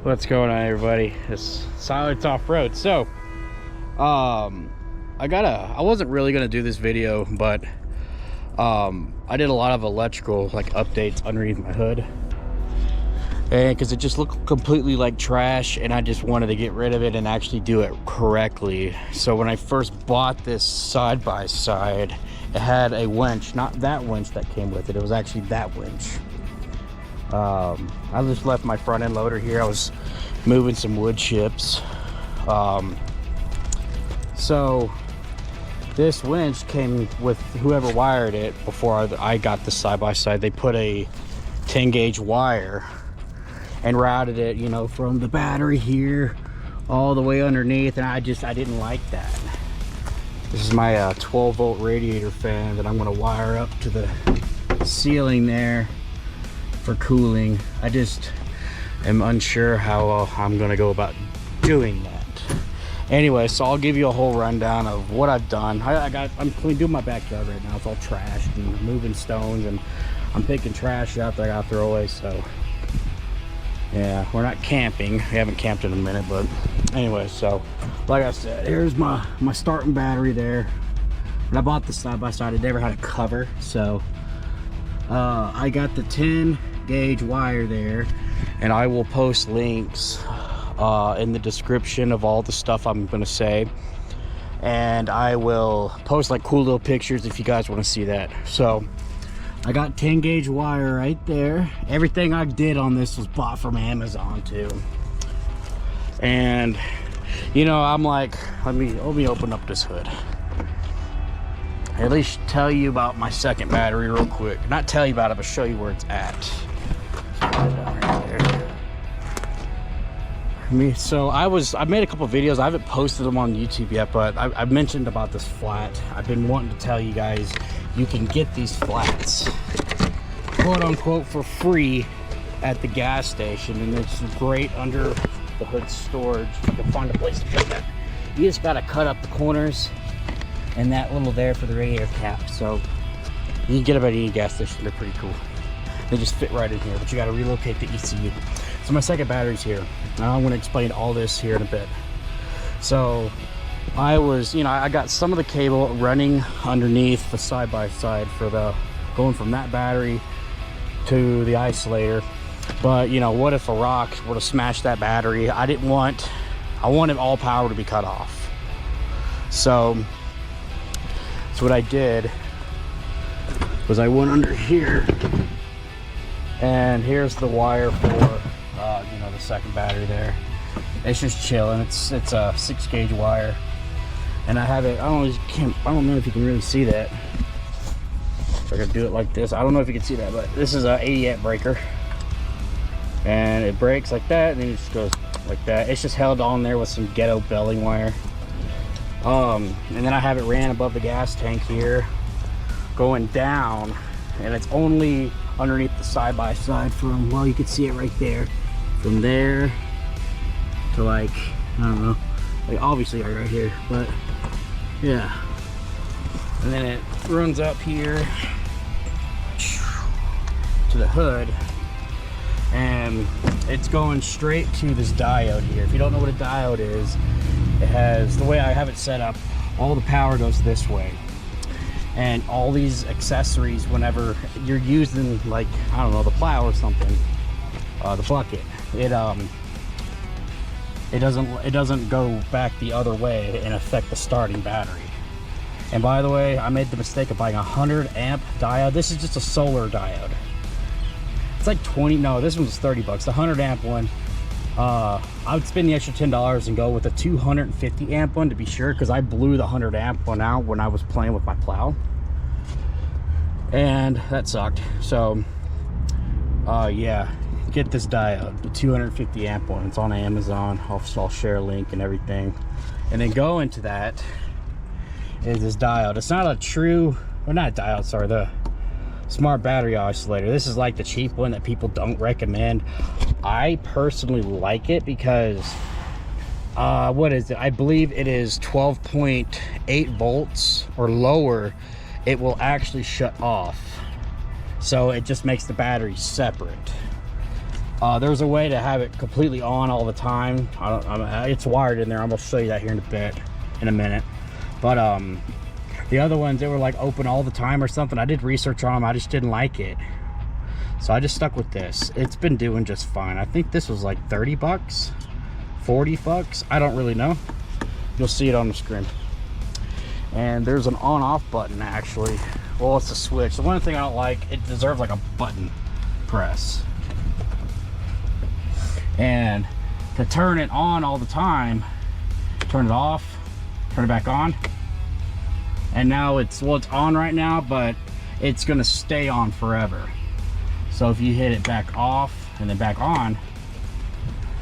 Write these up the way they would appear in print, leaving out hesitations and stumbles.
What's going on, everybody? It's Silence Off-Road. So I wasn't really gonna do this video, but I did a lot of electrical updates underneath my hood, and because it just looked completely like trash, and I just wanted to get rid of it and actually do it correctly. So when I first bought this side-by-side, it had a winch, not that winch that came with it, it was actually that winch. I just left my front end loader here. I was moving some wood chips. So this winch came with whoever wired it before I got the side-by-side. They put a 10 gauge wire and routed it, you know, from the battery here all the way underneath, and I didn't like that. This is my 12 volt radiator fan that I'm going to wire up to the ceiling there for cooling. I just am unsure how I'm gonna go about doing that. Anyway, so I'll give you a whole rundown of what I've done. I'm doing my backyard right now. It's all trashed and moving stones, and I'm picking trash out that I gotta throw away. So yeah, we're not camping. We haven't camped in a minute, but anyway, so like I said, here's my starting battery there. When I bought the side-by-side, it never had a cover, so I got the 10 gauge wire there, and I will post links in the description of all the stuff I'm gonna say, and I will post like cool little pictures if you guys want to see that. So I got 10 gauge wire right there. Everything I did on this was bought from Amazon too, and you know, I'm like, let me open up this hood, at least tell you about my second battery real quick. Not tell you about it, but show you where it's at. So I made a couple videos. I haven't posted them on YouTube yet, but I've mentioned about this flat. I've been wanting to tell you guys, you can get these flats, quote unquote, for free at the gas station, and it's great under the hood storage. You can find a place to put that. You just gotta cut up the corners and that little there for the radiator cap. So you can get them at any gas station. They're pretty cool. They just fit right in here, but you got to relocate the ECU. So my second battery's here. Now I'm going to explain all this here in a bit. So I got some of the cable running underneath the side-by-side for the going from that battery to the isolator. But you know, what if a rock were to smash that battery? I wanted all power to be cut off. So what I did was I went under here, and here's the wire for you know, the second battery there. It's just chilling. It's a 6 gauge wire, and I have it. I don't know if you can really see that. If I could do it like this, I don't know if you can see that, but this is a 80 amp breaker, and it breaks like that, and then it just goes like that. It's just held on there with some ghetto belling wire. And then I have it ran above the gas tank here, going down, and it's only underneath the side-by-side from, well, you can see it right there, from there to like, I don't know, like obviously right here, but yeah. And then it runs up here to the hood, and it's going straight to this diode here. If you don't know what a diode is, it has, the way I have it set up, all the power goes this way, and all these accessories, whenever you're using, like, I don't know, the plow or something, the bucket, it doesn't go back the other way and affect the starting battery. And by the way, I made the mistake of buying a 100 amp diode. This is just a solar diode. It's like 20, no, this one's 30 bucks. The 100 amp one, I would spend the extra $10 and go with a 250 amp one to be sure, because I blew the 100 amp one out when I was playing with my plow, and that sucked. So yeah, get this diode, the 250 amp one. It's on Amazon. I'll share a link and everything. And then go into that is this diode. It's not a true, or not a diode, sorry, the smart battery isolator. This is like the cheap one that people don't recommend. I personally like it because what is it? I believe it is 12.8 volts or lower. It will actually shut off, so it just makes the battery separate. There's a way to have it completely on all the time. It's wired in there. I'm gonna show you that here in a minute. But the other ones, they were like open all the time or something. I did research on them, I just didn't like it, so I just stuck with this. It's been doing just fine. I think this was like 30 bucks, 40 bucks, I don't really know. You'll see it on the screen. And there's an on-off button actually. Well, it's a switch. The one thing I don't like, it deserves like a button press. And to turn it on all the time, turn it off, turn it back on. And now it's on right now, but it's gonna stay on forever. So if you hit it back off and then back on,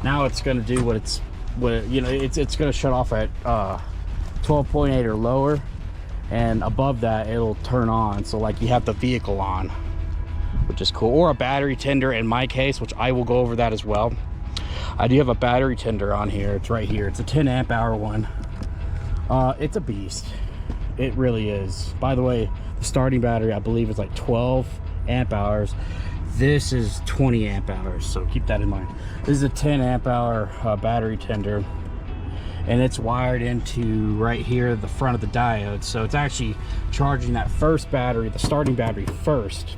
now it's gonna do it's gonna shut off at 12.8 or lower, and above that it'll turn on. So like you have the vehicle on, which is cool, or a battery tender in my case, which I will go over that as well. I do have a battery tender on here. It's right here. It's a 10 amp hour one. It's a beast. It really is. By the way, the starting battery, I believe, is like 12 amp hours. This is 20 amp hours, so keep that in mind. This is a 10 amp hour battery tender, and it's wired into right here, the front of the diode. So it's actually charging that first battery, the starting battery first,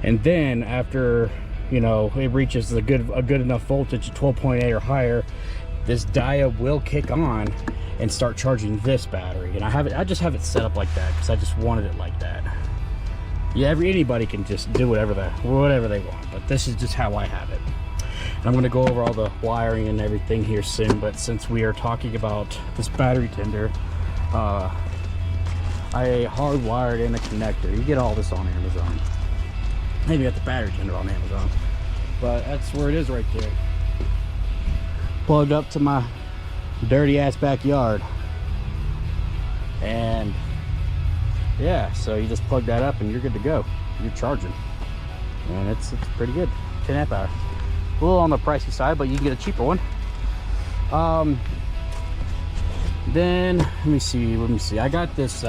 and then after, you know, it reaches a good enough voltage, 12.8 or higher, this diode will kick on and start charging this battery. And I just have it set up like that because I just wanted it like that. Yeah, anybody can just do whatever they want, but this is just how I have it. And I'm going to go over all the wiring and everything here soon, but since we are talking about this battery tender, I hardwired in a connector. You get all this on Amazon. Maybe got the battery tender on Amazon, but that's where it is right there. Plugged up to my dirty ass backyard, and yeah, so you just plug that up and you're good to go. You're charging, and it's pretty good. 10 amp hour, a little on the pricey side, but you can get a cheaper one. Then let me see, I got this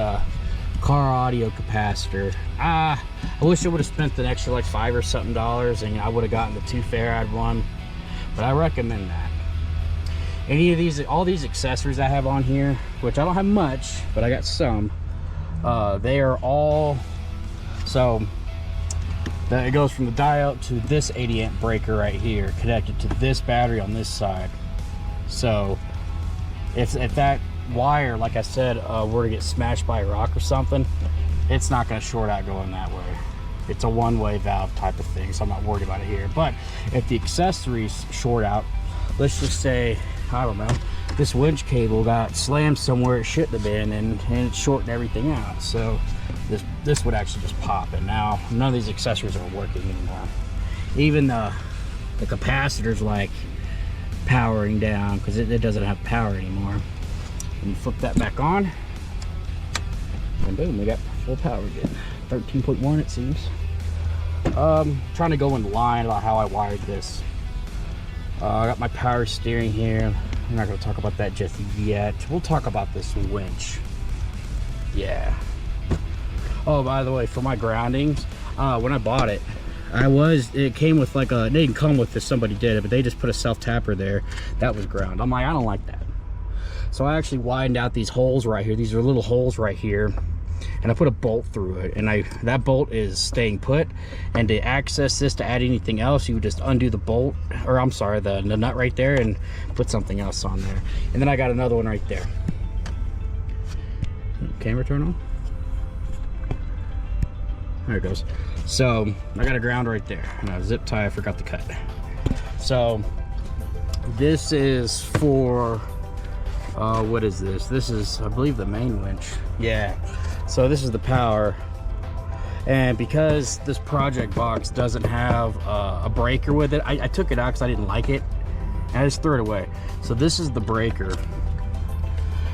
car audio capacitor. I wish I would have spent an extra like $5 or something, and I would have gotten the 2 Farad one, but I recommend that. Any of these, all these accessories I have on here, which I don't have much, but I got some, they are all, so it goes from the diode to this 80 amp breaker right here, connected to this battery on this side. So if that wire, like I said, were to get smashed by a rock or something, it's not going to short out going that way. It's a one-way valve type of thing, so I'm not worried about it here. But if the accessories short out, let's just say, I don't know, this winch cable got slammed somewhere it shouldn't have been, and it shortened everything out. So this would actually just pop, and now none of these accessories are working anymore. Even the capacitor's like powering down because it doesn't have power anymore. And you flip that back on, and boom, we got full power again. 13.1 it seems. Trying to go in line about how I wired this. I got my power steering here. I'm not going to talk about that just yet. We'll talk about this winch. Yeah. Oh, by the way, for my groundings, when I bought it, it came with like it didn't come with this, somebody did it, but they just put a self-tapper there. That was ground. I'm like, I don't like that. So I actually widened out these holes right here. These are little holes right here, and I put a bolt through it, and that bolt is staying put. And to access this, to add anything else, you would just undo the bolt, or I'm sorry, the nut right there, and put something else on there. And then I got another one right there. Camera turn on. There it goes. So I got a ground right there, and a zip tie I forgot to cut. So this is for what is this? This is, I believe, the main winch. Yeah. So this is the power, and because this project box doesn't have a breaker with it, I took it out because I didn't like it, and I just threw it away. So this is the breaker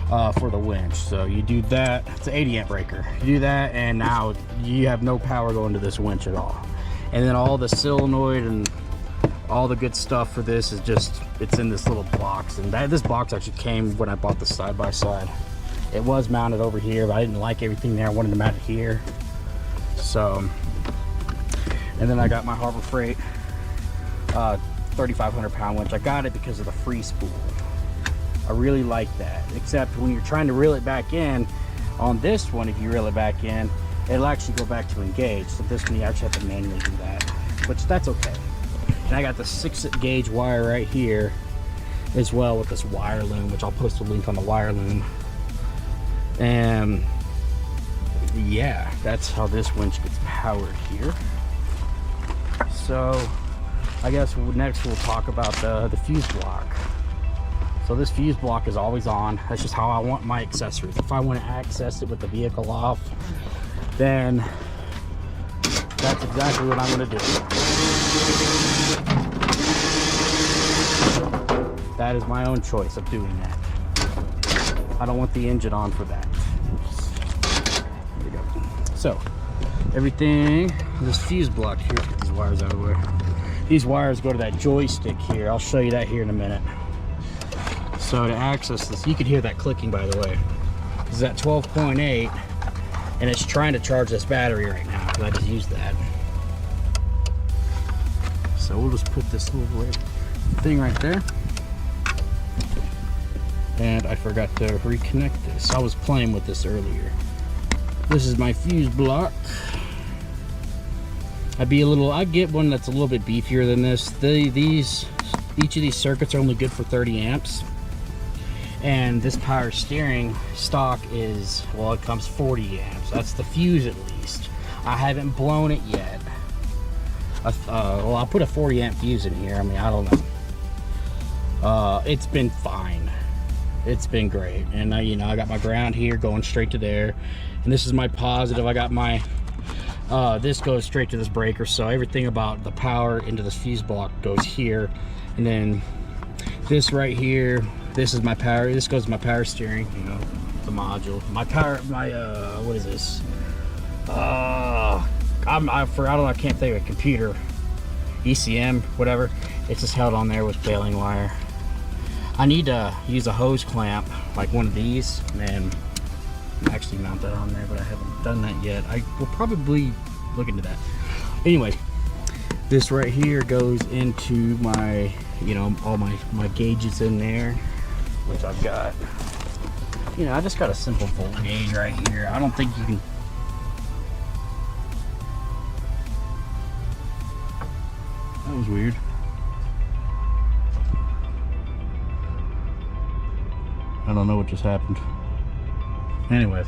for the winch. So you do that. It's an 80 amp breaker. You do that, and now you have no power going to this winch at all. And then all the solenoid and all the good stuff for this is just, it's in this little box. And this box actually came when I bought the side-by-side. It was mounted over here, but I didn't like everything there. I wanted to mount it here. So, and then I got my Harbor Freight 3,500 pound winch. I got it because of the free spool. I really like that, except when you're trying to reel it back in on this one, if you reel it back in, it'll actually go back to engage. So this one you actually have to manually do that, which that's okay. And I got the 6 gauge wire right here as well with this wire loom, which I'll post a link on the wire loom. And yeah, that's how this winch gets powered here. So I guess next we'll talk about the fuse block. So this fuse block is always on. That's just how I want my accessories. If I want to access it with the vehicle off, then that's exactly what I'm going to do. That is my own choice of doing that. I don't want the engine on for that. There we go. So everything, this fuse block here, let's get these wires out of the way. These wires go to that joystick here. I'll show you that here in a minute. So to access this, you can hear that clicking, by the way. This is at 12.8, and it's trying to charge this battery right now because I just used that. So we'll just put this little thing right there. And I forgot to reconnect this. I was playing with this earlier. This is my fuse block. I'd get one that's a little bit beefier than this. Each of these circuits are only good for 30 amps. And this power steering stock is, well, it comes 40 amps. That's the fuse at least. I haven't blown it yet. Well, I'll put a 40 amp fuse in here. I mean, I don't know. It's been fine. It's been great. And you know, I got my ground here going straight to there. And this is my positive. I got my, this goes straight to this breaker. So everything about the power into this fuse block goes here. And then this right here, this is my power. This goes to my power steering, you know, the module. My power, what is this? I can't think of a computer. ECM, whatever. It's just held on there with baling wire. I need to use a hose clamp, like one of these, and actually mount that on there, but I haven't done that yet. I will probably look into that. Anyway, this right here goes into my, you know, all my gauges in there, which I've got. You know, I just got a simple volt gauge right here. I don't think you can. That was weird. I don't know what just happened. Anyways,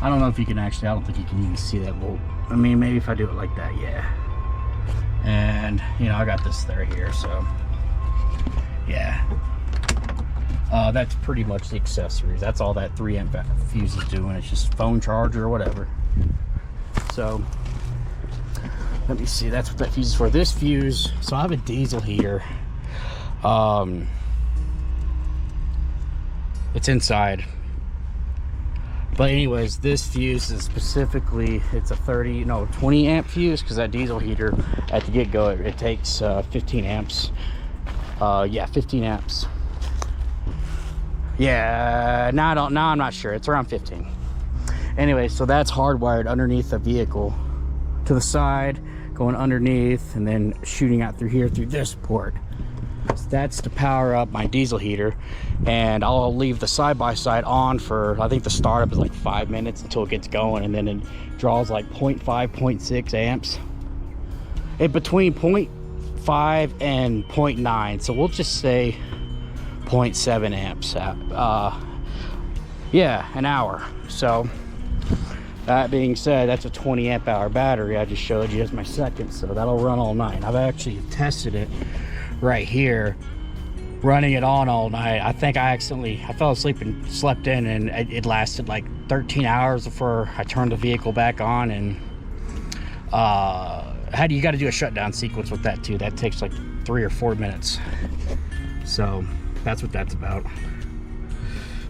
I don't know if you can actually, I don't think you can even see that volt. I mean, maybe if I do it like that, yeah. And, you know, I got this there here, so, yeah. That's pretty much the accessories. That's all that 3 amp fuse is doing. It's just phone charger or whatever. So, let me see, that's what that fuse is for. This fuse, so I have a diesel heater. It's inside. But anyways, this fuse is specifically, it's a 20 amp fuse, because that diesel heater at the get-go, it takes 15 amps. Yeah, 15 amps. Yeah, now I'm not sure. It's around 15. Anyway, so that's hardwired underneath the vehicle to the side, going underneath, and then shooting out through here through this port. So that's to power up my diesel heater, and I'll leave the side-by-side on for, I think the startup is like 5 minutes until it gets going, and then it draws like 0.5, 0.6 amps. In between 0.5 and 0.9, so we'll just say 0.7 amps. Yeah, an hour. So that being said, that's a 20 amp hour battery I just showed you as my second, so that'll run all night. I've actually tested it right here, running it on all night. I think I fell asleep and slept in, and it lasted like 13 hours before I turned the vehicle back on. And you got to do a shutdown sequence with that too. That takes like 3 or 4 minutes. So that's what that's about.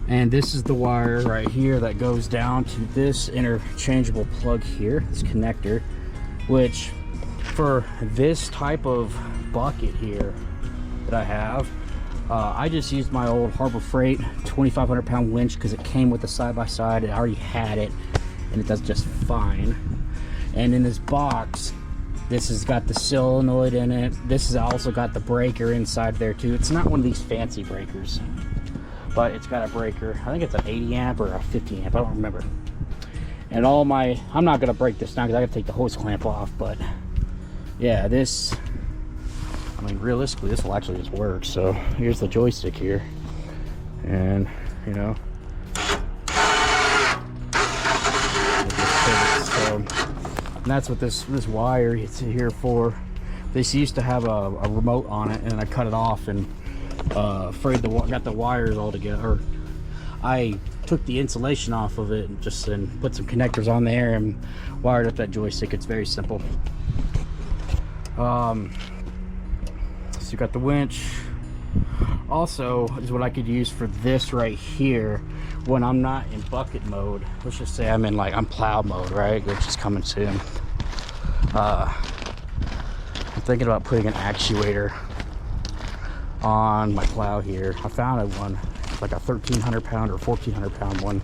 And this is the wire right here that goes down to this interchangeable plug here, this connector, which for this type of bucket here that I have, I just used my old Harbor Freight 2,500 pound winch because it came with a side-by-side. I already had it and it does just fine. And in this box, This has got the solenoid in it. This has also got the breaker inside there too. It's not one of these fancy breakers, but it's got a breaker. I think it's an 80 amp or a 50 amp, I don't remember. And all my, I'm not gonna break this now because I gotta take the hose clamp off, but yeah, this, I mean, realistically, this will actually just work. So here's the joystick here, and you know, it just pivots. So, and that's what this wire is here for. This used to have a remote on it, and I cut it off and got the wires all together. I took the insulation off of it and just put some connectors on there and wired up that joystick. It's very simple. So you got the winch. Also is what I could use for this right here when I'm not in bucket mode. Let's just say I'm in I'm plow mode, right, which is coming soon. I'm thinking about putting an actuator on my plow here. I found one, like a 1,300 pound or 1,400 pound one.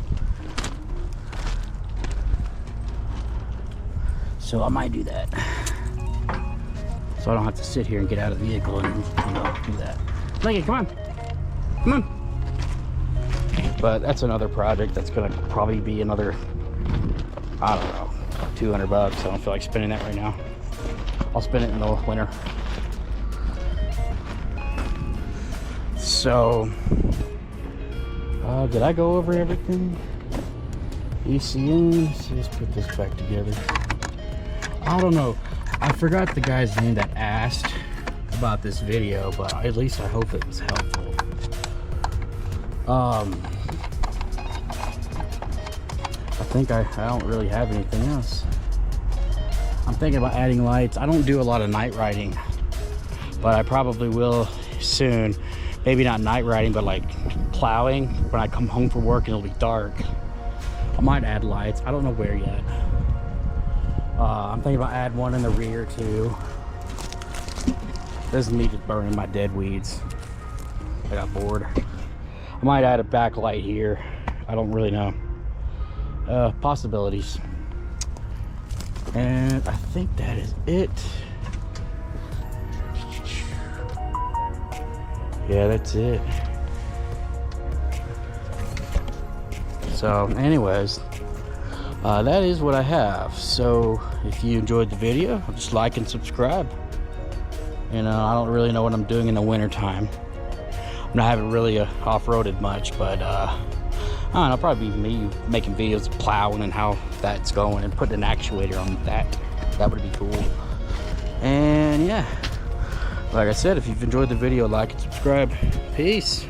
So I might do that. So I don't have to sit here and get out of the vehicle and do that. Lincoln, come on. Come on. But that's another project that's gonna probably be another, I don't know, 200 bucks. I don't feel like spending that right now. I'll spend it in the winter. So, did I go over everything? ECM, let's put this back together. I don't know. I forgot the guy's name that asked about this video, but at least I hope it was helpful. I think I don't really have anything else. I'm thinking about adding lights. I don't do a lot of night riding, but I probably will soon. Maybe not night riding, but like plowing. When I come home from work and it'll be dark, I might add lights. I don't know where yet. I'm thinking about adding one in the rear too. This is me just burning my dead weeds. I got bored. I might add a backlight here. I don't really know. Possibilities. And I think that is it. Yeah, that's it. So anyways, that is what I have. So if you enjoyed the video, just like and subscribe. You know, I don't really know what I'm doing in the winter time. I haven't really off-roaded much, but I don't know, it'll probably be me making videos of plowing and how that's going and putting an actuator on that. That would be cool. And yeah, like I said, if you've enjoyed the video, like and subscribe. Peace.